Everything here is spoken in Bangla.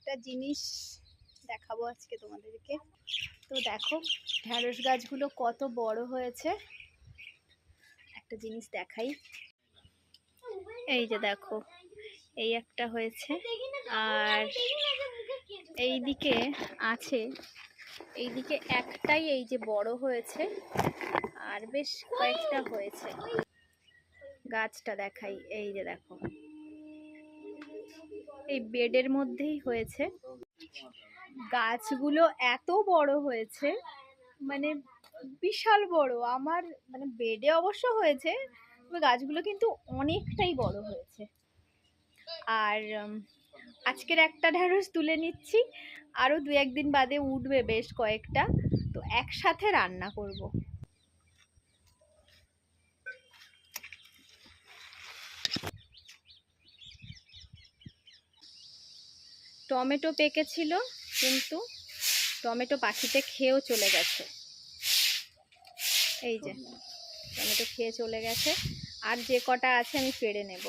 একটা জিনিস দেখাবো আজকে তোমাদেরকে। তো দেখো ঢ্যাঁড়স গাছগুলো কত বড় হয়েছে। একটা জিনিস দেখাই, এই যে দেখো এই একটা হয়েছে, আর এই দিকে আছে, এইদিকে একটাই এই যে বড় হয়েছে, আর বেশ কয়েকটা হয়েছে। গাছটা দেখাই, এই যে দেখো এই বেডের মধ্যেই হয়েছে। গাছগুলো এত বড় হয়েছে, মানে বিশাল বড়। আমার মানে বেডে অবশ্য হয়েছে, তবে গাছগুলো কিন্তু অনেকটাই বড় হয়েছে। আর আজকের একটা ঢ্যাঁড়স তুলে নিচ্ছি, আরো 2-1 দিন বাদে উঠবে বেশ কয়েকটা, তো একসাথে রান্না করব। টমেটো পেকেছিল, কিন্তু টমেটো পাখিতে খেয়েও চলে গেছে। এই যে টমেটো খেয়ে চলে গেছে, আর যে কটা আছে আমি পেড়ে নেব।